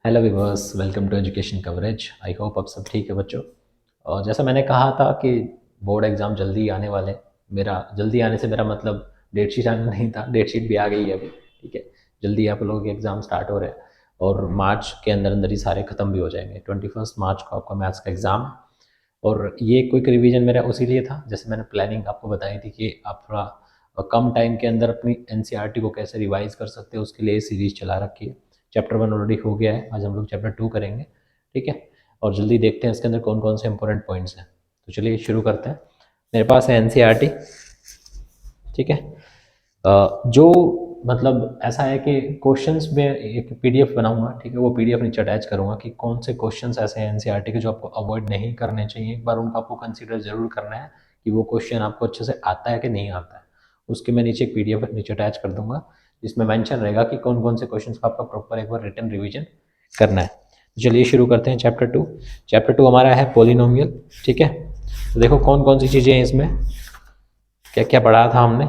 Hello viewers, welcome to education coverage. I hope आप सब ठीक है बच्चों। और जैसा मैंने कहा था कि बोर्ड एग्ज़ाम जल्दी आने वाले। मेरा जल्दी आने से मेरा मतलब डेट शीट आना नहीं था, डेट शीट भी आ गई है अभी। ठीक है, जल्दी आप लोगों के एग्ज़ाम स्टार्ट हो रहे हैं और मार्च के अंदर अंदर ही सारे ख़त्म भी हो जाएंगे। 21 मार्च को आपका मैथ्स का एग्ज़ाम है। और ये क्विक रिवीजन मेरा उसी लिए था, जैसे मैंने प्लानिंग आपको बताई थी कि आप थोड़ा कम टाइम के अंदर अपनी एनसीईआरटी को कैसे रिवाइज कर सकते हैं, उसके लिए सीरीज़ चला रखी है। चैप्टर 1 ऑलरेडी हो गया है, आज हम लोग चैप्टर 2 करेंगे। ठीक है, और जल्दी देखते हैं इसके अंदर कौन कौन से इंपॉर्टेंट पॉइंट्स हैं। तो चलिए शुरू करते हैं। मेरे पास है एनसीईआरटी। ठीक है, जो मतलब ऐसा है कि क्वेश्चंस में एक पीडीएफ बनाऊंगा। ठीक है, वो पीडीएफ नीचे अटैच करूंगा कि कौन से क्वेश्चंस ऐसे हैं एनसीईआरटी के जो आपको अवॉइड नहीं करने चाहिए। एक बार उनका आपको कंसीडर जरूर करना है कि वो क्वेश्चन आपको अच्छे से आता है कि नहीं आता है। उसके मैं नीचे एक पीडीएफ नीचे अटैच कर दूंगा जिसमें मेंशन रहेगा कि कौन कौन से क्वेश्चंस का आपका प्रॉपर एक बार रिटन रिविजन करना है। तो चलिए शुरू करते हैं चैप्टर 2। चैप्टर 2 हमारा है पोलिनोमियल। ठीक है, तो देखो कौन कौन सी चीज़ें हैं इसमें, क्या क्या पढ़ा था हमने,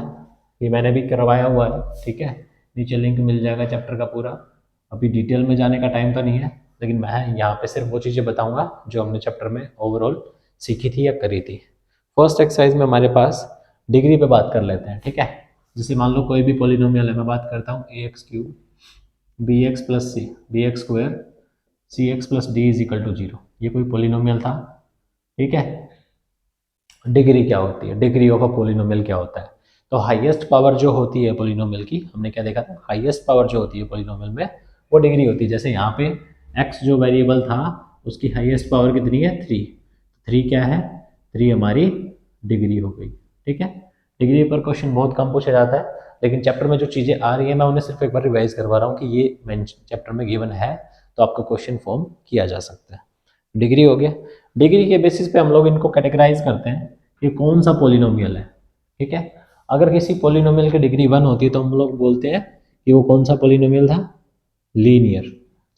ये मैंने भी करवाया हुआ है। ठीक है, नीचे लिंक मिल जाएगा चैप्टर का पूरा। अभी डिटेल में जाने का टाइम तो नहीं है, लेकिन मैं यहाँ पे सिर्फ वो चीज़ें बताऊंगा जो हमने चैप्टर में ओवरऑल सीखी थी या करी थी। फर्स्ट एक्सरसाइज में हमारे पास डिग्री पे बात कर लेते हैं। ठीक है, जैसे मान लो कोई भी पॉलिनोमियल है, मैं बात करता हूँ a x cube b x plus c b x square c x plus d is equal to zero. ये कोई पॉलिनोमियल था। ठीक है, डिग्री क्या होती है, डिग्री ऑफ अ पॉलिनोमियल क्या होता है। तो हाईएस्ट पावर जो होती है पॉलिनोमियल की, हमने क्या देखा था, हाईएस्ट पावर जो होती है पॉलिनोमियल में वो डिग्री होती है। जैसे यहाँ पे एक्स जो वेरिएबल था उसकी हाईएस्ट पावर कितनी है, 3। 3 क्या है, 3 हमारी डिग्री हो गई। ठीक है, डिग्री पर क्वेश्चन बहुत कम पूछा जाता है, लेकिन चैप्टर में जो चीज़ें आ रही है मैं उन्हें सिर्फ एक बार रिवाइज करवा रहा हूँ कि ये मैं चैप्टर में गिवन है तो आपका क्वेश्चन फॉर्म किया जा सकता है। डिग्री हो गया। डिग्री के बेसिस पे हम लोग इनको कैटेगराइज करते हैं कि कौन सा पॉलिनोमियल है। ठीक है, अगर किसी पॉलिनोमियल की डिग्री 1 होती है तो हम लोग बोलते हैं कि वो कौन सा पॉलिनोमियल था, लीनियर।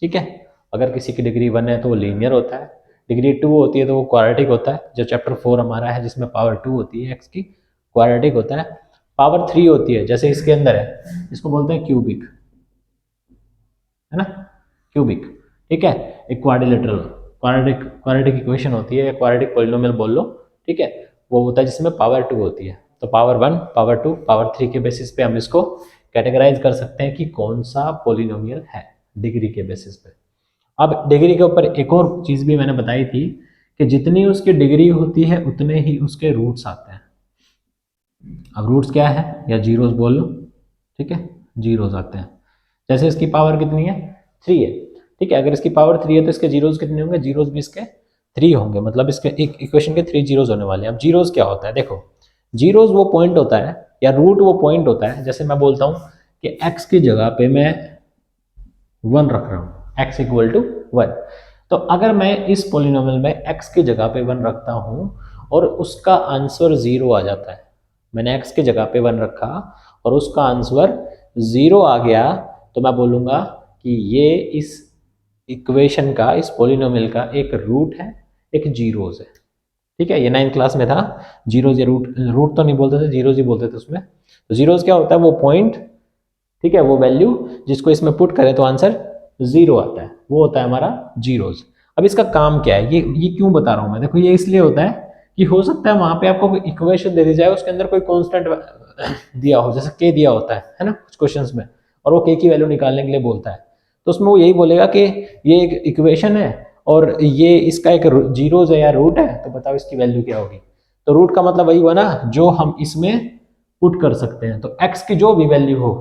ठीक है, अगर किसी की डिग्री 1 है तो वो लीनियर होता है। डिग्री 2 होती है तो वो क्वाड्रेटिक होता है, जो चैप्टर 4 हमारा है जिसमें पावर 2 होती है एक्स की, क्वाड्रेटिक होता है। पावर 3 होती है जैसे इसके अंदर है, इसको बोलते हैं क्यूबिक, है ना, क्यूबिक। ठीक है, एक क्वाड्रिलेटरल क्वाड्रेटिक क्वाड्रेटिक इक्वेशन होती है, क्वाड्रेटिक पॉलिनोमियल बोल लो। ठीक है, वो होता है जिसमें पावर 2 होती है। तो पावर 1 पावर 2 पावर 3 के बेसिस पे हम इसको कैटेगराइज कर सकते हैं कि कौन सा पॉलिनोमियल है, डिग्री के बेसिस पे। अब डिग्री के ऊपर एक और चीज भी मैंने बताई थी कि जितनी उसकी डिग्री होती है उतने ही उसके रूट्स आते हैं। अब रूट्स क्या है, या जीरोस बोल लो। ठीक है, जीरोस आते हैं। जैसे इसकी पावर कितनी है, 3 है। ठीक है, अगर इसकी पावर 3 है तो इसके जीरोस कितने होंगे, जीरोस भी इसके 3 होंगे, मतलब इसके एक इक्वेशन के 3 जीरोस होने वाले हैं। अब जीरोस क्या होता है, देखो जीरोस वो पॉइंट होता है या रूट वो पॉइंट होता है। जैसे मैं बोलता हूँ कि एक्स की जगह पे मैं 1 रख रहा हूँ, एक्स इक्वल टू 1। तो अगर मैं इस पोलिनोमियल में एक्स की जगह पे 1 रखता हूँ और उसका आंसर 0 आ जाता है, मैंने एक्स की जगह पे 1 रखा और उसका आंसर 0 आ गया, तो मैं बोलूँगा कि ये इस इक्वेशन का, इस पोलिनोमियल का एक रूट है, एक जीरोज है। ठीक है, ये 9th क्लास में था। जीरोज या रूट, रूट तो नहीं बोलते थे, जीरोज ही बोलते थे उसमें। तो जीरोज क्या होता है, वो पॉइंट, ठीक है, वो वैल्यू जिसको इसमें पुट करें तो आंसर 0 आता है, वो होता है हमारा जीरोज। अब इसका काम क्या है, ये क्यों बता रहा हूं मैं, देखो ये इसलिए होता है कि हो सकता है वहां पे आपको कोई इक्वेशन दे दी जाए, उसके अंदर कोई कांस्टेंट दिया हो, जैसे के दिया होता है ना कुछ क्वेश्चंस में, और वो के की वैल्यू निकालने के लिए बोलता है। तो उसमें वो यही बोलेगा कि ये एक इक्वेशन है और ये इसका एक जीरोज है या रूट है, तो बताओ इसकी वैल्यू क्या होगी। तो रूट का मतलब वही हुआ ना जो हम इसमें पुट कर सकते हैं। तो एक्स की जो भी वैल्यू हो,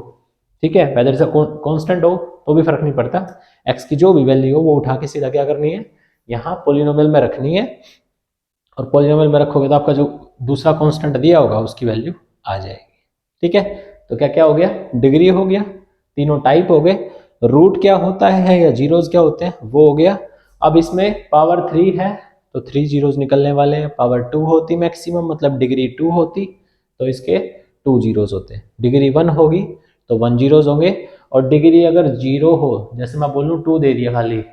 ठीक है, वेदर से कांस्टेंट हो तो भी फर्क नहीं पड़ता, एक्स की जो भी वैल्यू हो वो उठा के सीधा क्या करनी है, यहाँ पोलिनोमियल में रखनी है। और पोलिनोमियल में रखोगे तो आपका जो दूसरा कांस्टेंट दिया होगा उसकी वैल्यू आ जाएगी। ठीक है, तो क्या क्या हो गया, डिग्री हो गया, तीनों टाइप हो गए, रूट क्या होता है या जीरोज क्या होते हैं वो हो गया। अब इसमें पावर 3 है तो 3 जीरोज निकलने वाले हैं। पावर 2 होती मैक्सिमम, मतलब डिग्री 2 होती तो इसके 2 जीरोज होते। डिग्री 1 होगी तो 1 जीरोज होंगे। और डिग्री अगर 0 हो, जैसे मैं बोलूँ 2 दे दिया खाली,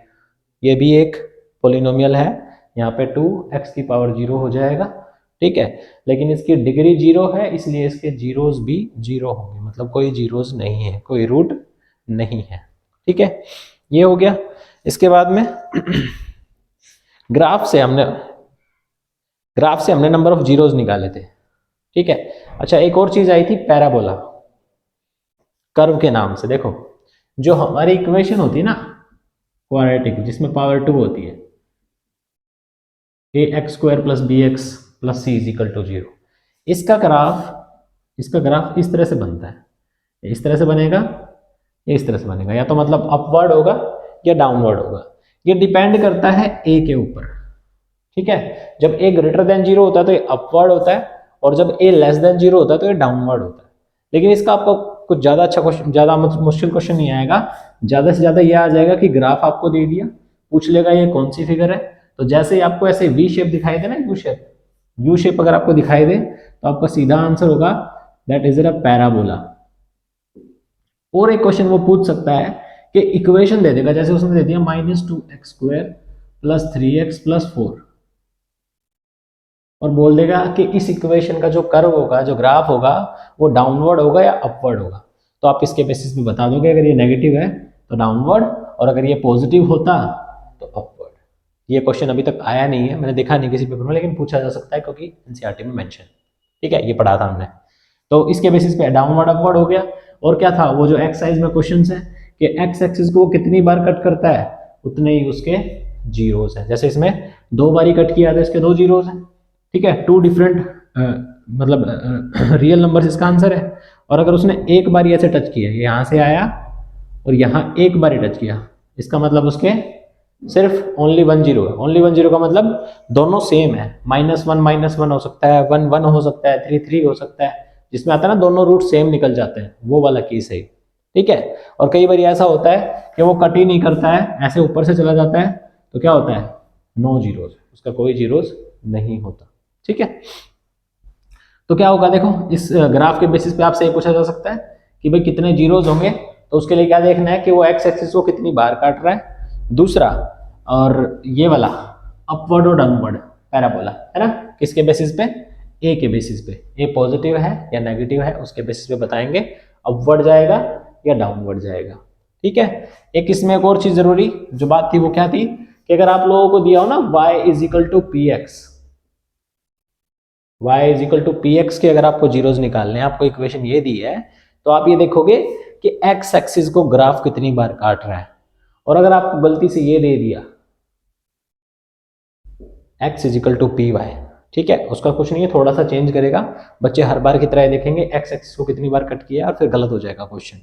ये भी एक पोलिनोमियल है, यहाँ पे 2 एक्स की पावर 0 हो जाएगा। ठीक है, लेकिन इसकी डिग्री 0 है इसलिए इसके जीरोज भी 0 होंगे, मतलब कोई जीरोज नहीं है, कोई रूट नहीं है। ठीक है, ये हो गया। इसके बाद में ग्राफ से हमने नंबर ऑफ जीरोज निकाले थे, ठीक है। अच्छा, एक और चीज आई थी पैराबोला, कर्व के नाम से। देखो जो हमारी इक्वेशन होती है ना क्वाड्रेटिक, जिसमें पावर 2 होती है, ax² + bx + c = 0, इसका ग्राफ इस तरह से बनता है, इस तरह से बनेगा, इस तरह से बनेगा, या तो मतलब अपवर्ड होगा या डाउनवर्ड होगा। ये डिपेंड करता है ए के ऊपर, ठीक है। जब a > 0 होता है तो ये अपवर्ड होता है, और जब a < 0 होता है तो ये डाउनवर्ड होता है। लेकिन इसका आपको कुछ ज़्यादा अच्छा क्वेश्चन, ज़्यादा मुश्किल क्वेश्चन नहीं आएगा, ज़्यादा से ज़्यादा ये आ जाएगा कि ग्राफ आपको दे दिया, पूछ लेगा ये कौन सी फिगर है, तो जैसे ही आपको ऐसे वी शेप दिखाई दे ना, यू शेप अगर आपको दिखाई दे तो आपका सीधा आंसर होगा दैट इज अ पैराबोला। और एक क्वेश्चन वो पूछ सकता है कि इक्वेशन दे देगा, जैसे उसने दे दिया -2x² + 3x + 4, और बोल देगा कि इस इक्वेशन का जो कर्व होगा, जो ग्राफ होगा, वो डाउनवर्ड होगा या अपवर्ड होगा। तो आप इसके बेसिस पे बता दोगे, अगर ये नेगेटिव है तो डाउनवर्ड, और अगर ये पॉजिटिव होता तो अपवर्ड। ये क्वेश्चन अभी तक आया नहीं है, मैंने देखा नहीं किसी पेपर में, लेकिन पूछा जा सकता है क्योंकि एनसीईआरटी में मेंशन, ठीक है, ये पढ़ा था हमने। तो इसके बेसिस पे डाउनवर्ड अपवर्ड हो गया। और क्या था वो जो एक्सरसाइज में क्वेश्चन है कि एक्स एक्सिस को कितनी बार कट करता है, उतने ही उसके जीरोस हैं। जैसे इसमें 2 बारी कट किया था, इसके 2 जीरोस हैं, ठीक है। 2 डिफरेंट मतलब रियल नंबर्स इसका आंसर है। और अगर उसने एक बारी ऐसे टच किया, यहाँ से आया और यहाँ एक बारी टच किया, इसका मतलब उसके सिर्फ ओनली 1 0 है। ओनली 1 0 का मतलब दोनों सेम है, -1 हो सकता है, 1 1 हो सकता है, 3 3 हो सकता है, जिसमें आता है ना दोनों रूट सेम निकल जाते हैं, वो वाला केस है, ठीक है। और कई बार ऐसा होता है कि वो कट ही नहीं करता है, ऐसे ऊपर से चला जाता है, तो क्या होता है, नो जीरोज, उसका कोई जीरोज नहीं होता, ठीक है। तो क्या होगा, देखो इस ग्राफ के बेसिस पे आपसे ये पूछा जा सकता है कि भाई कितने जीरोज होंगे, तो उसके लिए क्या देखना है कि वो एक्स एक्सिस को कितनी बार काट रहा है। दूसरा, और ये वाला अपवर्ड और डाउनवर्ड पैराबोला है ना, किसके बेसिस पे, ए के बेसिस पे, ए पॉजिटिव है या नेगेटिव है उसके बेसिस पे बताएंगे अपवर्ड जाएगा या डाउनवर्ड जाएगा, ठीक है। एक इसमें एक और चीज जरूरी जो बात थी वो क्या थी कि अगर आप लोगों को दिया हो ना y = px, y = px के अगर आपको जीरोज निकालने हैं, आपको इक्वेशन ये दी है, तो आप ये देखोगे कि x एक्सिस को ग्राफ कितनी बार काट रहा है। और अगर आपको गलती से ये दे दिया x = py, ठीक है, उसका कुछ नहीं है, थोड़ा सा चेंज करेगा, बच्चे हर बार की तरह देखेंगे x एक्सिस को कितनी बार कट किया और फिर गलत हो जाएगा क्वेश्चन।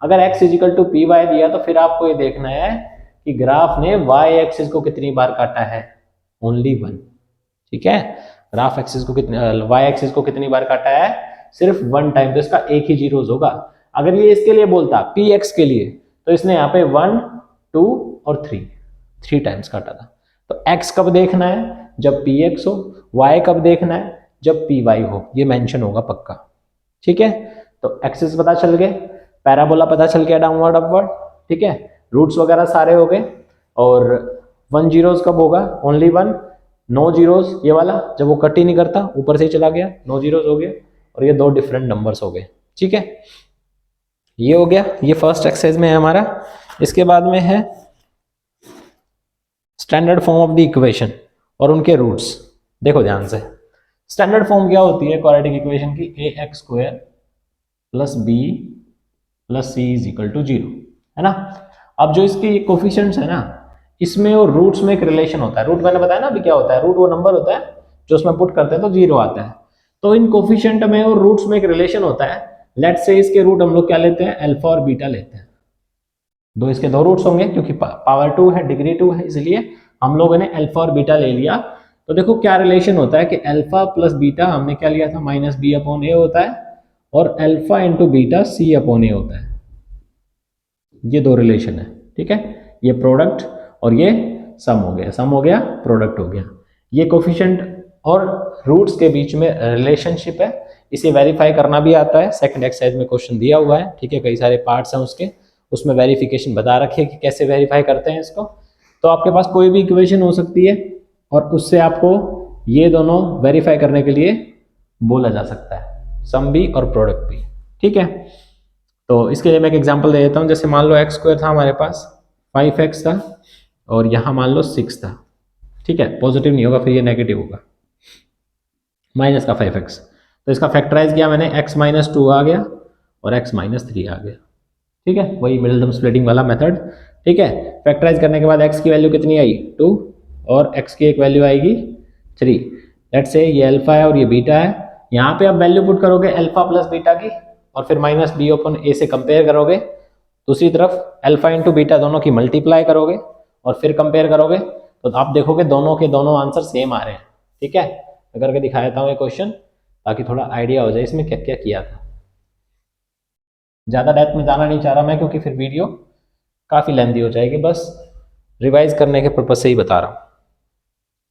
अगर x = py दिया तो फिर आपको ये देखना है कि ग्राफ ने y एक्सिस को कितनी बार काटा है, ओनली 1, ठीक है। ग्राफ एक्सिस को कितने y एक्सिस को कितनी बार काटा है, सिर्फ 1 टाइम, तो इसका एक ही जीरोज होगा। अगर ये इसके लिए बोलता px के लिए, तो इसने यहाँ पे 1 2 और 3 टाइम्स काटा था। तो x कब देखना है, जब px हो, y कब देखना है, जब py हो, ये मेंशन होगा पक्का, ठीक है। तो एक्सिस पता चल गए, पैराबोला पता चल गया, डाउनवर्ड अपवर्ड, ठीक है, रूट्स वगैरह सारे हो गए। और 1 जीरोज कब होगा, ओनली 1, नो जीरोज ये वाला जब वो कट ही नहीं करता, ऊपर से ही चला गया, नो जीरोज हो गया। और ये 2 डिफरेंट नंबर्स हो गए, ठीक है। ये हो गया, ये फर्स्ट एक्सरसाइज में है हमारा। इसके बाद में है standard form of the equation और उनके रूट्स। देखो ध्यान से, स्टैंडर्ड फॉर्म क्या होती है क्वाड्रेटिक इक्वेशन की, ax² + b + c = 0, है ना। अब जो इसके कोफिशिएंट्स है ना, इसमें और रूट्स में एक रिलेशन होता है। रूट मैंने बताया ना अभी क्या होता है, रूट वो नंबर होता है जो उसमें पुट करते हैं तो 0 आता है। तो इन कोफिशिएंट में और रूट्स में एक रिलेशन होता है। लेट्स से इसके रूट हम लोग क्या लेते हैं, अल्फा और बीटा लेते हैं। इसके 2 रूट्स होंगे क्योंकि पावर 2 है, डिग्री 2 है, इसलिए हम लोगों ने अल्फा और बीटा ले लिया। तो देखो क्या रिलेशन होता है कि अल्फा + बीटा हमने क्या लिया था, -b/a होता है, और अल्फा × बीटा c/a होता है। ये 2 रिलेशन है, ठीक है। ये प्रोडक्ट और ये सम हो गया, सम हो गया, प्रोडक्ट हो गया। ये कोफिशिएंट और रूट्स के बीच में रिलेशनशिप है, इसे वेरीफाई करना भी आता है। सेकंड एक्सरसाइज में क्वेश्चन दिया हुआ है, ठीक है, कई सारे पार्ट्स हैं उसके, उसमें वेरिफिकेशन बता रखे है कि कैसे वेरीफाई करते हैं इसको। तो आपके पास कोई भी इक्वेशन हो सकती है और उससे आपको ये दोनों वेरीफाई करने के लिए बोला जा सकता है, सम भी और प्रोडक्ट भी, ठीक है। तो इसके लिए मैं एक एग्जांपल दे देता हूँ। जैसे मान लो x² था हमारे पास, 5x था, और यहाँ मान लो 6 था, ठीक है, पॉजिटिव नहीं होगा, फिर ये नेगेटिव होगा, माइनस का 5x। तो इसका फैक्टराइज किया मैंने, x माइनस 2 आ गया और x माइनस 3 आ गया, ठीक है, वही मिडिल टर्म स्प्लिटिंग वाला मेथड, ठीक है। फैक्टराइज करने के बाद x की वैल्यू कितनी आई 2 और x की एक वैल्यू आएगी 3। लेट्स से ये अल्फा है और ये बीटा है, यहाँ पे आप वैल्यू पुट करोगे अल्फा प्लस बीटा की और फिर माइनस बी ओपन ए से कंपेयर करोगे, दूसरी तरफ अल्फा इंटू बीटा दोनों की मल्टीप्लाई करोगे और फिर कंपेयर करोगे, तो आप देखोगे दोनों के दोनों आंसर सेम आ रहे हैं, ठीक है। मैं करके दिखा देता हूँ ये क्वेश्चन ताकि थोड़ा आइडिया हो जाए इसमें क्या क्या किया था। ज़्यादा डेप्थ में जाना नहीं चाह रहा मैं क्योंकि फिर वीडियो काफ़ी लेंथी हो जाएगी, बस रिवाइज करने के पर्पज से ही बता रहा हूँ।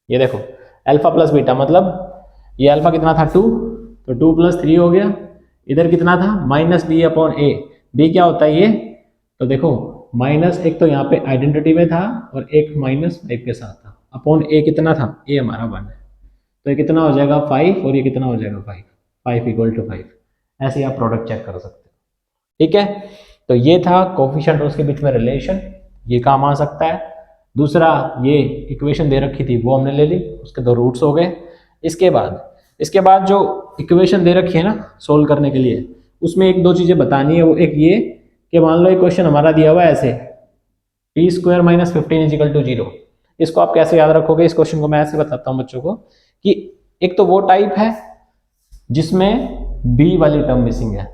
ये देखो अल्फा प्लस बीटा मतलब ये अल्फा कितना था 2, तो 2 प्लस 3 हो गया, इधर कितना था माइनस बी अपॉन ए, बी क्या होता है ये, तो देखो माइनस एक तो यहाँ पे आइडेंटिटी में था और एक माइनस 5 के साथ था, अपॉन ए कितना था, ए हमारा 1 है, तो ये कितना हो जाएगा 5 और ये कितना हो जाएगा 5, 5 इक्वल टू 5। ऐसे ही आप प्रोडक्ट चेक कर सकते हो, ठीक है। तो ये था कोफिशिएंट और उसके बीच में रिलेशन, ये काम आ सकता है। दूसरा ये इक्वेशन दे रखी थी वो हमने ले ली, उसके 2 रूट्स हो गए। इसके बाद जो इक्वेशन दे रखी है ना सोल्व करने के लिए, उसमें एक दो चीज़ें बतानी है। वो एक ये कि मान लो एक क्वेश्चन हमारा दिया हुआ है ऐसे T square minus 15 is equal to 0, इसको आप कैसे याद रखोगे। इस क्वेश्चन को मैं ऐसे बताता हूँ बच्चों को कि एक तो वो टाइप है जिसमें बी वाली टर्म मिसिंग है,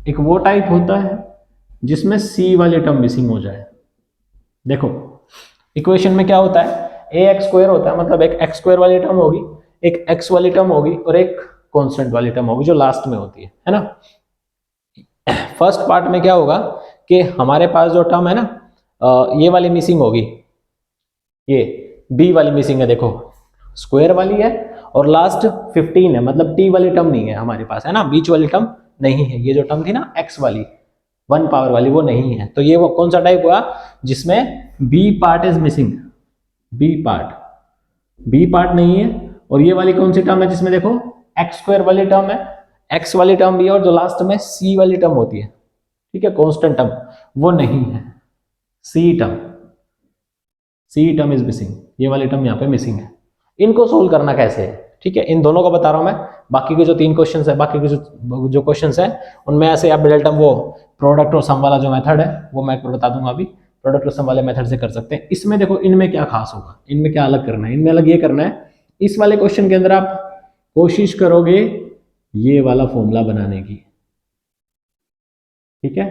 एक वो टाइप होता है जिसमें सी वाली टर्म मिसिंग हो जाए। देखो इक्वेशन में क्या होता है, ए एक्स स्क्वायर होता है, मतलब एक एक्स स्क्वायर वाली टर्म होगी, एक एक्स वाली टर्म होगी और एक कांस्टेंट वाली टर्म होगी जो लास्ट में होती है ना। फर्स्ट पार्ट में क्या होगा कि हमारे पास जो टर्म है ना ये वाली मिसिंग होगी, ये बी वाली मिसिंग है, देखो स्क्वायर वाली है और लास्ट 15 है, मतलब टी वाली टर्म नहीं है हमारे पास, है ना, बीच वाली टर्म नहीं है। ये जो टर्म थी ना एक्स वाली 1 पावर वाली वो नहीं है, तो ये वो कौन सा टाइप हुआ जिसमें B part is missing, B part नहीं है। और ये वाली कौन सी टर्म है जिसमें देखो एक्स स्क्वायर वाली टर्म है, एक्स वाली टर्म भी है और जो लास्ट में सी वाली टर्म होती है, ठीक है, कांस्टेंट टर्म, वो नहीं है, सी टर्म इज मिसिंग, ये वाली टर्म यहाँ पे मिसिंग है। इनको सोल्व करना कैसे है, ठीक है, इन दोनों को बता रहा हूं मैं। बाकी के जो 3 क्वेश्चंस है, बाकी के जो क्वेश्चंस है उनमें ऐसे आप मिडिल टर्म वो प्रोडक्ट और सम वाला जो मेथड है वो मैं बता दूंगा अभी, प्रोडक्ट और सम वाले मेथड से कर सकते हैं। इसमें देखो इनमें क्या खास होगा, इनमें क्या अलग करना है, इनमें अलग ये करना है, इस वाले क्वेश्चन के अंदर आप कोशिश करोगे ये वाला फॉर्मूला बनाने की, ठीक है,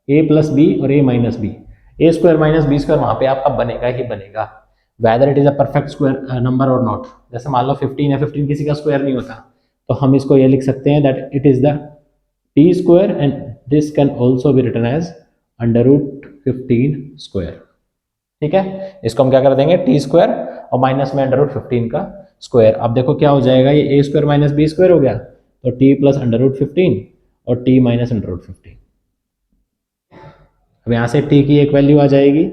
ए प्लस बी और ए माइनस बी, ए स्क्वायर माइनस बी स्क्वायर वहां पे आपका बनेगा ही बनेगा, whether it is a perfect square number और नॉट। जैसे मान लो 15 है, 15 किसी का स्क्वायर नहीं होता, तो हम इसको ये लिख सकते हैं that it is the T square and this can also be written as under root 15 square, ठीक है। इसको हम क्या कर देंगे टी स्क्वायर और माइनस में अंडर रूट 15 का स्क्वायर। अब देखो क्या हो जाएगा, ये A square minus B square हो गया, तो टी प्लस अंडर रूट 15 और टी माइनस अंडर रूट 15। अब यहाँ से टी की एक वैल्यू आ जाएगी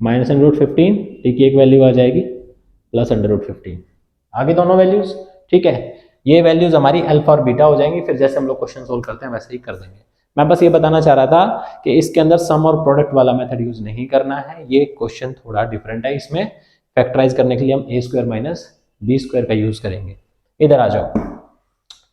माइनस अंडर रूट 15, टी की एक वैल्यू आ जाएगी प्लस अंडर रूट 15, आगे दोनों वैल्यूज, ठीक है। ये वैल्यूज हमारी अल्फा और बीटा हो जाएंगी, फिर जैसे हम लोग क्वेश्चन सोल्व करते हैं वैसे ही कर देंगे। मैं बस ये बताना चाह रहा था कि इसके अंदर सम और प्रोडक्ट वाला मेथड यूज नहीं करना है, ये क्वेश्चन थोड़ा डिफरेंट है, इसमें फैक्टराइज करने के लिए हम ए स्क्वायर माइनस बी स्क्वायर का यूज करेंगे। इधर आ जाओ,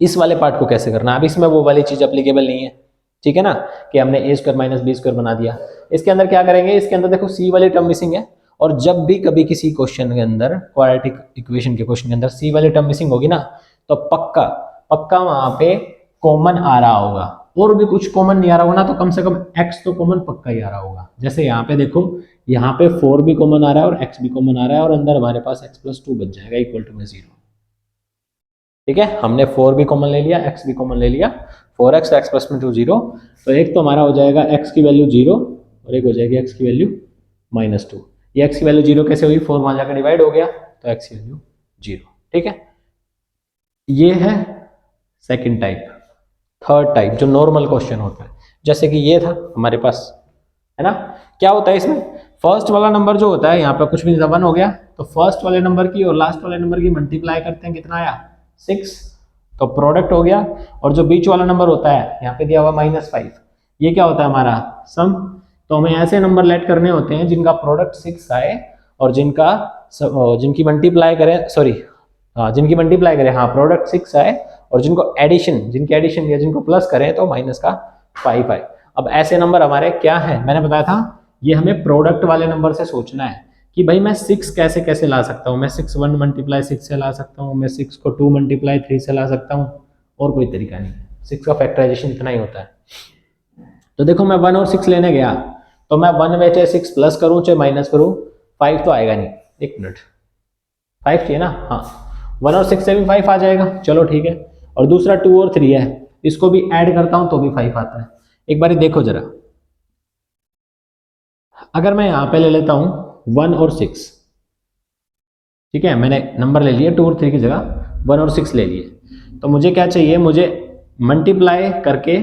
इस वाले पार्ट को कैसे करना है। अब इसमें वो वाली चीज अप्लीकेबल नहीं है, ठीक है ना, कि हमने ए स्क्वायर माइनस बी स्क्वायर बना दिया। इसके अंदर क्या करेंगे, इसके अंदर देखो सी वाली टर्म मिसिंग है, और जब भी कभी किसी क्वेश्चन के अंदर क्वाड्रेटिक इक्वेशन के क्वेश्चन के अंदर सी वाली टर्म मिसिंग होगी ना, तो पक्का वहां पे कॉमन आ रहा होगा, और भी कुछ कॉमन नहीं आ रहा होगा ना, तो कम से कम x तो कॉमन पक्का ही आ रहा होगा। जैसे यहाँ पे देखो, यहाँ पे 4 भी कॉमन आ रहा है और x भी कॉमन आ रहा है, और अंदर हमारे पास x प्लस 2 बच जाएगा इक्वल टू में 0, ठीक है। हमने 4 भी कॉमन ले लिया, x भी कॉमन ले लिया, 4x x प्लस में 2 0, तो एक तो हमारा हो जाएगा x की वैल्यू 0 और एक हो जाएगी x की वैल्यू -2। ये x की वैल्यू 0 कैसे हुई, 4 वहां जाकर डिवाइड हो गया, तो x की वैल्यू 0, ठीक है। ये है सेकंड टाइप। थर्ड टाइप जो नॉर्मल क्वेश्चन होता है, जैसे कि ये था हमारे पास, है ना। क्या होता है इसमें, फर्स्ट वाला नंबर जो होता है यहाँ पे कुछ भी नहीं, 1 हो गया, तो फर्स्ट वाले नंबर की और लास्ट वाले नंबर की मल्टीप्लाई करते हैं, कितना आया 6, तो प्रोडक्ट हो गया। और जो बीच वाला नंबर होता है यहाँ पे दिया हुआ -5, ये क्या होता है हमारा सम, तो हमें ऐसे नंबर लेट करने होते हैं जिनका प्रोडक्ट 6 आए और जिनकी मल्टीप्लाई करें, सॉरी हाँ जिनकी मल्टीप्लाई करें, हाँ प्रोडक्ट 6 आए और जिनकी एडिशन या जिनको प्लस करें तो माइनस का 5 आए। अब ऐसे नंबर हमारे क्या है, मैंने बताया था ये हमें प्रोडक्ट वाले नंबर से सोचना है कि भाई मैं 6 कैसे कैसे ला सकता हूँ। मैं 6 1 मल्टीप्लाई 6 से ला सकता हूँ, मैं 6 को 2 मल्टीप्लाई 3 से ला सकता हूँ, और कोई तरीका नहीं है। 6 का फैक्टराइजेशन इतना ही होता है। तो देखो मैं 1 और 6 लेने गया तो मैं 1 में चाहे 6 प्लस करूँ चाहे माइनस करूँ 5 तो आएगा नहीं। एक मिनट, 5 चाहिए ना, हाँ 1 और 6 से भी 5 आ जाएगा, चलो ठीक है। और दूसरा 2 और 3 है, इसको भी ऐड करता हूं तो भी 5 आता है। एक बार देखो जरा, अगर मैं यहां पे ले लेता हूं 1 और 6, ठीक है, मैंने नंबर ले लिए 2 और 3 की जगह 1 और 6 ले लिए, तो मुझे क्या चाहिए, मुझे मल्टीप्लाई करके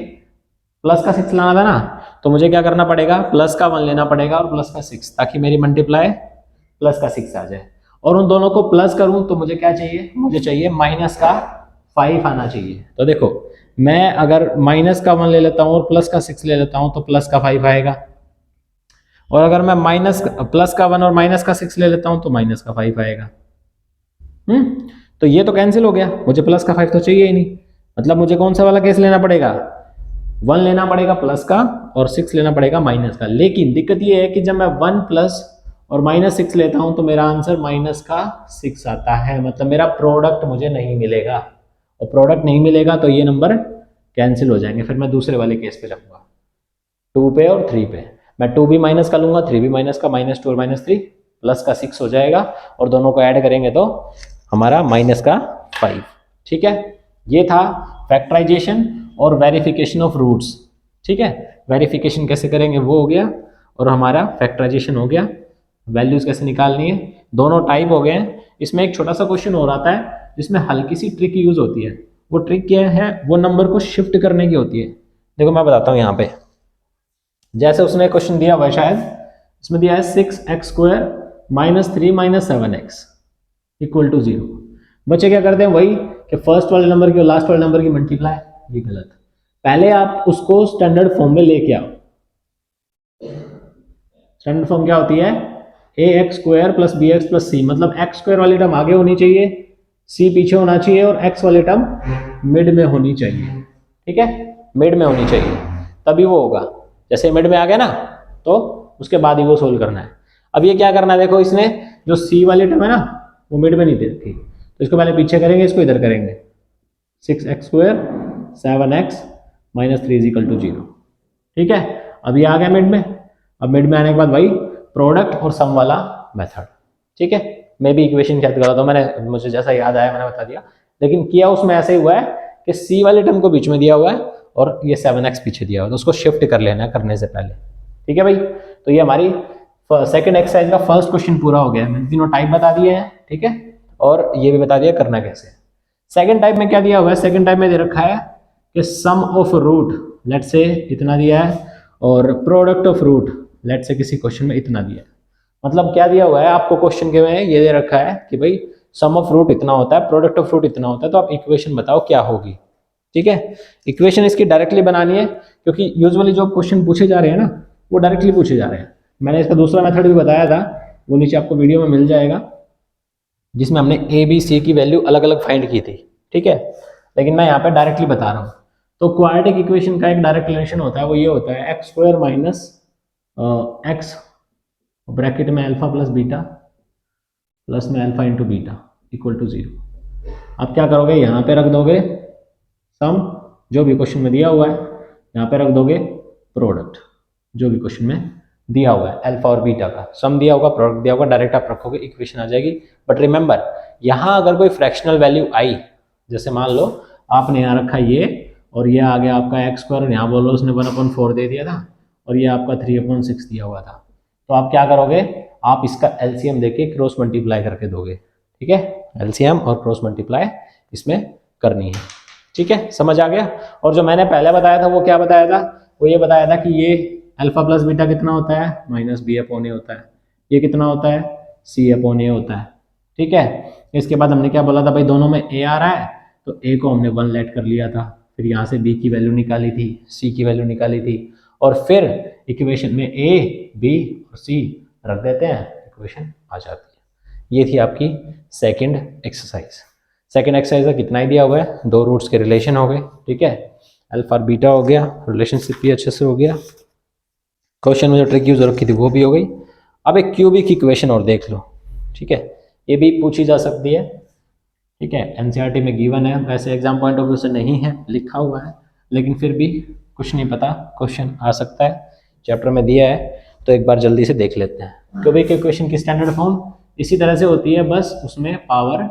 प्लस का 6 लाना था ना, तो मुझे क्या करना पड़ेगा, प्लस का 1 लेना पड़ेगा और प्लस का 6, ताकि मेरी मल्टीप्लाई प्लस का 6 आ जाए। और उन दोनों को प्लस करूं तो मुझे क्या चाहिए, मुझे चाहिए माइनस का 5 आना चाहिए। तो देखो मैं अगर माइनस का 1 ले लेता हूं और प्लस का 6 ले लेता हूं तो प्लस का 5 आएगा, और अगर मैं प्लस का 1 और माइनस का 6 ले लेता हूं तो माइनस का 5 आएगा। तो ये तो कैंसिल हो गया, मुझे प्लस का 5 तो चाहिए ही नहीं। मतलब मुझे कौन सा वाला केस लेना पड़ेगा, 1 लेना पड़ेगा प्लस का और 6 लेना पड़ेगा माइनस का। लेकिन दिक्कत ये है कि जब मैं 1 प्लस और माइनस 6 लेता हूं तो मेरा आंसर माइनस का 6 आता है, मतलब मेरा प्रोडक्ट मुझे नहीं मिलेगा, और प्रोडक्ट नहीं मिलेगा तो ये नंबर कैंसिल हो जाएंगे। फिर मैं दूसरे वाले केस पे जाऊंगा, 2 पे और 3 पे। मैं 2 भी माइनस का लूंगा, 3 भी माइनस का, -2 और -3 प्लस का 6 हो जाएगा, और दोनों को ऐड करेंगे तो हमारा माइनस का 5। ठीक है, ये था फैक्टराइजेशन और वेरिफिकेशन ऑफ रूट्स। ठीक है, वेरिफिकेशन कैसे करेंगे वो हो गया, और हमारा फैक्टराइजेशन हो गया, वैल्यूज कैसे निकालनी है, दोनों टाइप हो गए हैं। इसमें एक छोटा सा क्वेश्चन और आता है जिसमें हल्की सी ट्रिक यूज होती है। वो ट्रिक क्या है, वो नंबर को शिफ्ट करने की होती है। देखो मैं बताता हूँ यहाँ पे, जैसे उसने क्वेश्चन दिया हुआ है शायद, इसमें दिया है 6x² - 3 - 7x = 0। बच्चे क्या करते हैं, वही कि फर्स्ट वाले नंबर की और लास्ट वाले नंबर की मल्टीप्लाई, ये गलत। पहले आप उसको स्टैंडर्ड फॉर्म में लेके आओ। स्टैंडर्ड फॉर्म क्या होती है, ax² + bx + c, मतलब x² वाली टर्म आगे होनी चाहिए, c पीछे होना चाहिए, और x वाली टर्म मिड में होनी चाहिए। ठीक है, मिड में होनी चाहिए, तभी वो होगा। जैसे मिड में आ गया ना, तो उसके बाद ही वो सोल्व करना है। अब ये क्या करना है, देखो इसने जो c वाली टर्म है ना, वो मिड में नहीं दे रखी, तो इसको पहले पीछे करेंगे, इसको इधर करेंगे, 6x² 7x - 3 = 0। ठीक है, अब ये आ गया मिड में। अब मिड में आने के बाद भाई प्रोडक्ट और सम वाला मेथड। ठीक है, मैं भी इक्वेशन याद कर रहा था, मैंने मुझे जैसा याद आया मैंने बता दिया, लेकिन किया उसमें ऐसे ही हुआ है कि सी वाले टर्म को बीच में दिया हुआ है और ये 7x पीछे दिया हुआ है, तो उसको शिफ्ट कर लेना है करने से पहले। ठीक है भाई, तो ये हमारी सेकंड एक्सरसाइज का फर्स्ट क्वेश्चन पूरा हो गया। मैंने तीनों टाइप बता दिए हैं, ठीक है, और ये भी बता दिया करना कैसे। सेकंड टाइप में क्या दिया हुआ है, सेकंड टाइप में दे रखा है कि सम ऑफ रूट, लेट से इतना दिया है, और प्रोडक्ट ऑफ रूट, लेट से किसी क्वेश्चन में इतना दिया है। मतलब क्या दिया हुआ है आपको क्वेश्चन के में, ये दे रखा है कि भाई सम ऑफ रूट इतना होता है, प्रोडक्ट ऑफ रूट इतना होता है, तो आप इक्वेशन बताओ क्या होगी। ठीक है, इक्वेशन इसकी डायरेक्टली बनानी है, क्योंकि यूजुअली जो क्वेश्चन पूछे जा रहे हैं ना, वो डायरेक्टली पूछे जा रहे हैं। मैंने इसका दूसरा मेथड भी बताया था, वो नीचे आपको वीडियो में मिल जाएगा, जिसमें हमने ए बी सी की वैल्यू अलग अलग फाइंड की थी। ठीक है, लेकिन मैं यहाँ पे डायरेक्टली बता रहा हूँ। तो क्वाड्रेटिक इक्वेशन का एक डायरेक्ट रिलेशन होता है, वो ये होता है x² - x ब्रैकेट में अल्फा प्लस बीटा प्लस में अल्फा इंटू बीटा = 0। आप क्या करोगे, यहाँ पे रख दोगे सम जो भी क्वेश्चन में दिया हुआ है, यहाँ पे रख दोगे प्रोडक्ट जो भी क्वेश्चन में दिया हुआ है, अल्फा और बीटा का सम दिया होगा, प्रोडक्ट दिया होगा, डायरेक्ट आप रखोगे, इक्वेशन आ जाएगी। बट रिमेंबर, यहाँ अगर कोई फ्रैक्शनल वैल्यू आई, जैसे मान लो आपने यहाँ रखा ये, और ये आ गया आपका x², और यहाँ बोलो उसने 1/4 दे दिया था, और ये आपका 3/6 दिया हुआ था, तो आप क्या करोगे, आप इसका एलसीएम देके क्रॉस मल्टीप्लाई करके दोगे। ठीक है, एलसीएम और क्रॉस मल्टीप्लाई इसमें करनी है। ठीक है, समझ आ गया। और जो मैंने पहले बताया था वो क्या बताया था, वो ये बताया था कि ये अल्फा प्लस बीटा कितना होता है, -b/a होता है, ये कितना होता है, c/a होता है। ठीक है, इसके बाद हमने क्या बोला था, भाई दोनों में a आ रहा है, तो a को हमने 1 लेट कर लिया था, फिर यहाँ से b की वैल्यू निकाली थी, c की वैल्यू निकाली थी, और फिर इक्वेशन में ए बी और सी रख देते हैं, इक्वेशन आ जाती है। ये थी आपकी सेकंड एक्सरसाइज। सेकंड एक्सरसाइज का कितना ही दिया हुआ है, 2 रूट्स के रिलेशन हो गए, ठीक है, अल्फा और बीटा हो गया, रिलेशनशिप भी अच्छे से हो गया, क्वेश्चन में जो ट्रिक यूज रखी थी वो भी हो गई। अब एक क्यूबिक इक्वेशन और देख लो, ठीक है, ये भी पूछी जा सकती है, ठीक है, एनसीईआरटी में गिवन है, वैसे एग्जाम पॉइंट ऑफ व्यू से नहीं है लिखा हुआ है, लेकिन फिर भी कुछ नहीं पता, क्वेश्चन आ सकता है, चैप्टर में दिया है, तो एक बार जल्दी से देख लेते हैं। क्यूबिक इक्वेशन की स्टैंडर्ड फॉर्म इसी तरह से होती है, बस उसमें पावर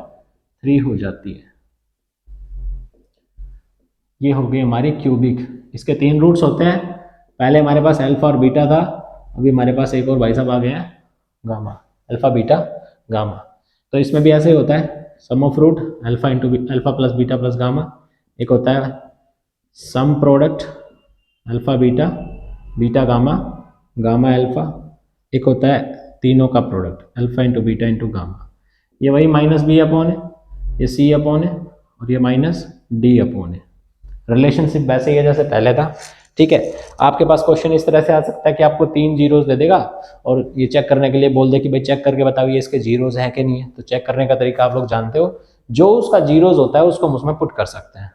3 हो जाती है। ये हो गई हमारी क्यूबिक। इसके 3 रूट्स होते हैं, पहले हमारे पास अल्फा और बीटा था, अभी हमारे पास एक और भाई साहब आ गए हैं, गामा, अल्फा बीटा गामा। तो इसमें भी ऐसे ही होता है, sum of root alpha into alpha plus beta plus gamma, एक होता है sum product alpha beta beta gamma gamma alpha, एक होता है तीनों का product alpha into beta into gamma. ये वही माइनस बी अपॉन है, ये सी अपॉन है और ये माइनस डी अपॉन है। रिलेशनशिप वैसे ही है जैसे पहले था, ठीक है। आपके पास क्वेश्चन इस तरह से आ सकता है कि आपको 3 जीरोस दे देगा और ये चेक करने के लिए बोल दे कि भाई चेक करके बताओ ये इसके जीरोस हैं कि नहीं है। तो चेक करने का तरीका आप लोग जानते हो, जो उसका जीरोस होता है उसको हम उसमें पुट कर सकते हैं।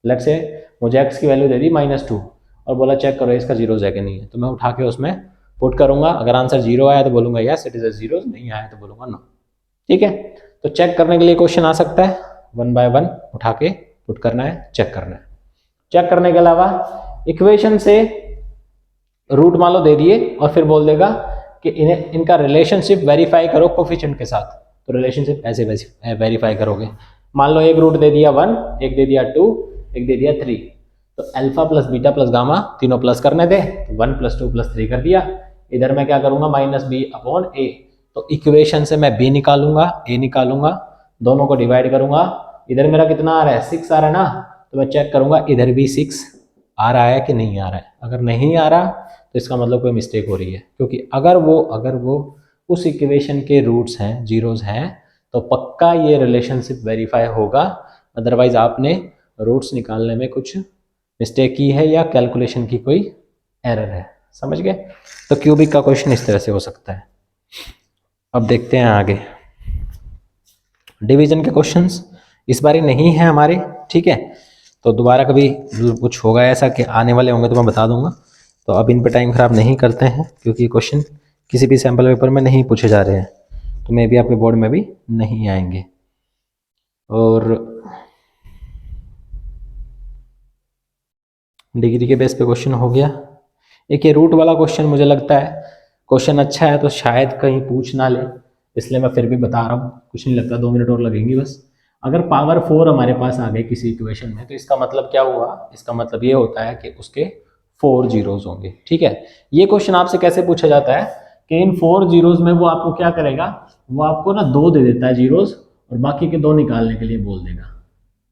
लेट्स से मुझे एक्स की वैल्यू दे दी -2 और बोला चेक करो इसका जीरोस है कि नहीं है, तो मैं उठा के उसमें पुट करूंगा। अगर आंसर 0 आया तो बोलूंगा yes it is a zeros, नहीं आया तो बोलूंगा नो, ठीक है। तो चेक करने के लिए क्वेश्चन आ सकता है, 1 बाय 1 उठा के पुट करना है, चेक करना है। चेक करने के अलावा इक्वेशन से रूट मान लो दे दिए और फिर बोल देगा कि इनका रिलेशनशिप वेरीफाई करो कोफिशिएंट के साथ। तो रिलेशनशिप ऐसे वेरीफाई करोगे, मान लो एक रूट दे दिया 1, एक दे दिया 2, एक दे दिया 3, तो alpha plus beta plus gamma तीनों प्लस करने दे, तो 1 + 2 + 3 कर दिया। इधर मैं क्या करूंगा -b/a, तो इक्वेशन से मैं b निकालूंगा, a निकालूंगा, दोनों को डिवाइड करूंगा। इधर मेरा कितना आ रहा है 6 आ रहा है ना, तो मैं चेक करूंगा इधर भी 6 आ रहा है कि नहीं आ रहा है। अगर नहीं आ रहा तो इसका मतलब कोई मिस्टेक हो रही है, क्योंकि अगर वो उस इक्वेशन के रूट्स हैं, जीरोस हैं, तो पक्का ये रिलेशनशिप वेरीफाई होगा। अदरवाइज आपने रूट्स निकालने में कुछ मिस्टेक की है या कैलकुलेशन की कोई एरर है, समझ गए। तो क्यूबिक का क्वेश्चन इस तरह से हो सकता है। अब देखते हैं आगे, डिवीजन के क्वेश्चंस इस बार नहीं है हमारे, ठीक है। तो दोबारा कभी कुछ होगा ऐसा कि आने वाले होंगे तो मैं बता दूंगा। तो अब इन पे टाइम खराब नहीं करते हैं, क्योंकि क्वेश्चन किसी भी सैम्पल पेपर में नहीं पूछे जा रहे हैं, तो मे भी आपके बोर्ड में भी नहीं आएंगे। और डिग्री के बेस पे क्वेश्चन हो गया। एक ये रूट वाला क्वेश्चन मुझे लगता है क्वेश्चन अच्छा है तो शायद कहीं पूछ ना ले, इसलिए मैं फिर भी बता रहा हूँ, कुछ नहीं लगता, 2 मिनट और लगेंगी बस। अगर पावर 4 हमारे पास आ गए किसी इक्वेशन में, तो इसका मतलब क्या हुआ, इसका मतलब ये होता है कि उसके 4 जीरोस होंगे, ठीक है। ये क्वेश्चन आपसे कैसे पूछा जाता है कि इन 4 जीरोस में वो आपको क्या करेगा, वो आपको ना 2 दे देता है जीरोस और बाकी के 2 निकालने के लिए बोल देगा।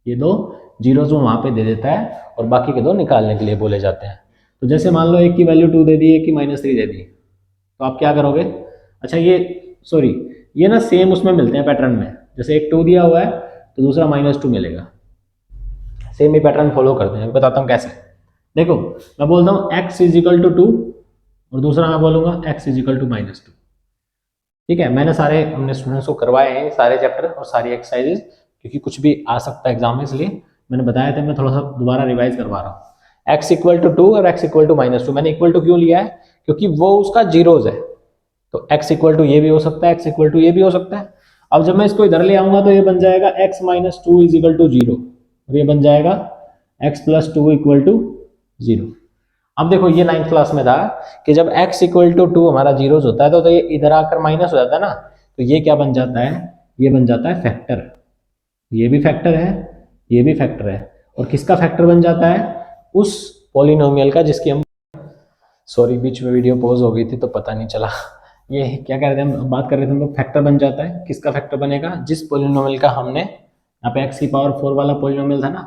ये 2 जीरोस वो वहाँ पे दे देता है और बाकी के 2 निकालने के लिए बोले जाते हैं। तो जैसे मान लो एक की वैल्यू 2 दे दी, एक की -3 दे दी, तो आप क्या करोगे, अच्छा ये ना सेम उसमें मिलते हैं पैटर्न में, जैसे एक 2 दिया हुआ है तो दूसरा -2 मिलेगा, सेम ही पैटर्न फॉलो करते हैं। बताता हूँ कैसे। देखो मैं बोलता हूँ x = 2 और दूसरा मैं बोलूँगा x = -2, ठीक है। मैंने हमने स्टूडेंट्स को करवाए हैं सारे चैप्टर और सारी एक्सरसाइजेज, क्योंकि कुछ भी आ सकता है एग्जाम में, इसलिए मैंने बताया था, मैं थोड़ा सा दोबारा रिवाइज करवा रहा हूँ। x = 2 और x = -2, मैंने इक्वल टू क्यों लिया है, क्योंकि वो उसका जीरोज है, तो x = ये भी हो सकता है, x = ये भी हो सकता है। अब जब मैं इसको इधर ले आऊंगा तो ये बन जाएगा x - 2 = 0 और ये बन जाएगा x + 2 = 0। अब देखो ये 9th क्लास में था कि जब x = 2 हमारा जीरोज होता है तो ये इधर आकर माइनस हो जाता है ना, तो ये क्या बन जाता है, ये बन जाता है फैक्टर। ये भी फैक्टर है, ये भी फैक्टर है, और किसका फैक्टर बन जाता है, उस पॉलिनोमियल का जिसकी हम, सॉरी बीच में वीडियो पॉज हो गई थी तो पता नहीं चला, ये क्या कह रहे थे हम, बात कर रहे थे हम लोग, फैक्टर बन जाता है। किसका फैक्टर बनेगा, जिस पॉलिनोमियल का हमने यहाँ पे x⁴ वाला पॉलिनोमियल था ना,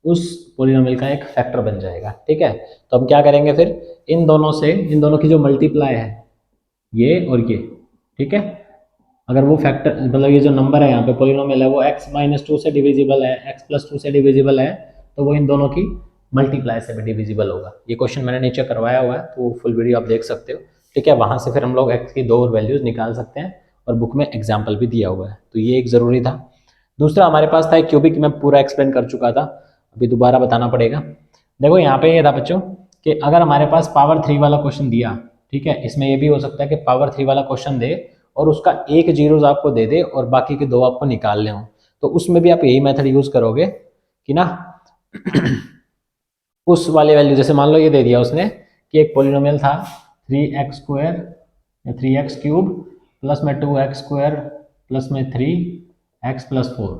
उस पॉलिनोमियल का एक फैक्टर बन जाएगा, ठीक है। तो हम क्या करेंगे फिर, इन दोनों की जो मल्टीप्लाई है ये और ये, ठीक है। अगर वो फैक्टर मतलब ये जो नंबर है यहाँ पे पॉलिनोमियल है वो x - 2 से डिविजिबल है, x + 2 से डिविजिबल है, तो वो इन दोनों की मल्टीप्लाई से भी डिविजिबल होगा। ये क्वेश्चन मैंने नीचे करवाया हुआ है, तो फुल वीडियो आप देख सकते हो। ठीक है, वहाँ से फिर हम लोग एक्स की 2 और वैल्यूज़ निकाल सकते हैं, और बुक में एग्जाम्पल भी दिया हुआ है, तो ये एक ज़रूरी था। दूसरा हमारे पास था क्यूबिक, मैं पूरा एक्सप्लेन कर चुका था, अभी दोबारा बताना पड़ेगा। देखो यहाँ पे ये था बच्चों कि अगर हमारे पास पावर 3 वाला क्वेश्चन दिया, ठीक है, इसमें ये भी हो सकता है कि पावर 3 वाला क्वेश्चन दे और उसका एक जीरोज आपको दे दे और बाकी के 2 आपको निकालने हो, तो उसमें भी आप यही मेथड यूज करोगे कि ना उस वाले वैल्यू, जैसे मान लो ये दे दिया उसने कि एक पोलिनोमियल था 3x² या 3x³ प्लस में 2x² प्लस में 3x+4,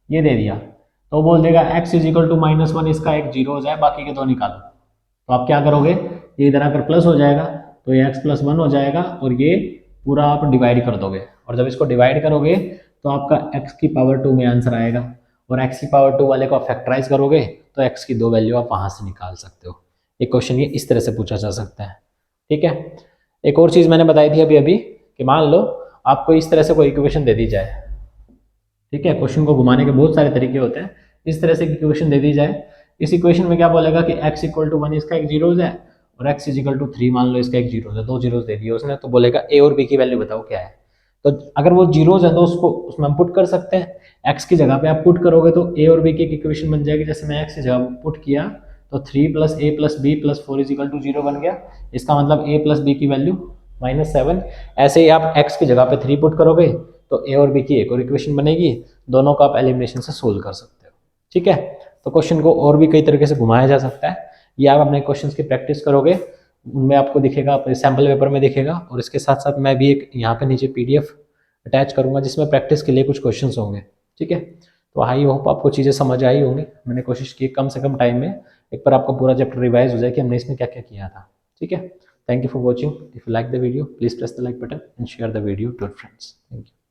ये दे दिया, तो बोल देगा x इज इक्वल टू -1, इसका एक जीरो हो जाए, बाकी के 2 निकालो। तो आप क्या करोगे, ये इधर आकर प्लस हो जाएगा, तो ये x+1 हो जाएगा, और ये पूरा आप डिवाइड कर दोगे, और जब इसको डिवाइड करोगे तो आपका x की पावर 2 में आंसर आएगा, और x की पावर 2 वाले को आप फैक्टराइज करोगे तो x की 2 वैल्यू आप वहां से निकाल सकते हो। एक क्वेश्चन ये इस तरह से पूछा जा सकता है। ठीक है, एक और चीज़ मैंने बताई थी अभी अभी कि मान लो आपको इस तरह से कोई इक्वेशन दे दी जाए, ठीक है, क्वेश्चन को घुमाने के बहुत सारे तरीके होते हैं, इस तरह से इक्वेशन दे दी जाए, इस इक्वेशन में क्या बोलेगा कि x इक्वल टू 1 इसका एक जीरोज है, और x इज इक्वल टू 3 मान लो इसका एक जीरोज है, 2 जीरोज दे दिए उसने, तो बोलेगा a और b की वैल्यू बताओ क्या है। तो अगर वो जीरोज है तो उसको उसमें हम पुट कर सकते हैं, x की जगह पे आप पुट करोगे तो a और b की एक इक्वेशन बन जाएगी, जैसे मैं x की जगह पुट किया तो 3 + a + b + 4 is equal to 0 बन गया, इसका मतलब a + b की वैल्यू -7। ऐसे ही आप x की जगह पे 3 पुट करोगे तो a और b की एक और इक्वेशन बनेगी, दोनों को आप एलिमिनेशन से सोल्व कर सकते हो। ठीक है, तो क्वेश्चन को और भी कई तरीके से घुमाया जा सकता है, ये आप अपने क्वेश्चंस की प्रैक्टिस करोगे, उनमें आपको दिखेगा, अपने सैम्पल पेपर में दिखेगा, और इसके साथ साथ मैं भी एक यहाँ पे नीचे PDF अटैच करूँगा जिसमें प्रैक्टिस के लिए कुछ क्वेश्चंस होंगे। ठीक है, तो आई होप आपको चीज़ें समझ आई होंगी, मैंने कोशिश की कम से कम टाइम में एक बार आपको पूरा चैप्टर रिवाइज हो जाए कि हमने इसमें क्या क्या किया था। ठीक है, thank you for watching, if you like the video please press the like button and share the video to your friends. Thank you.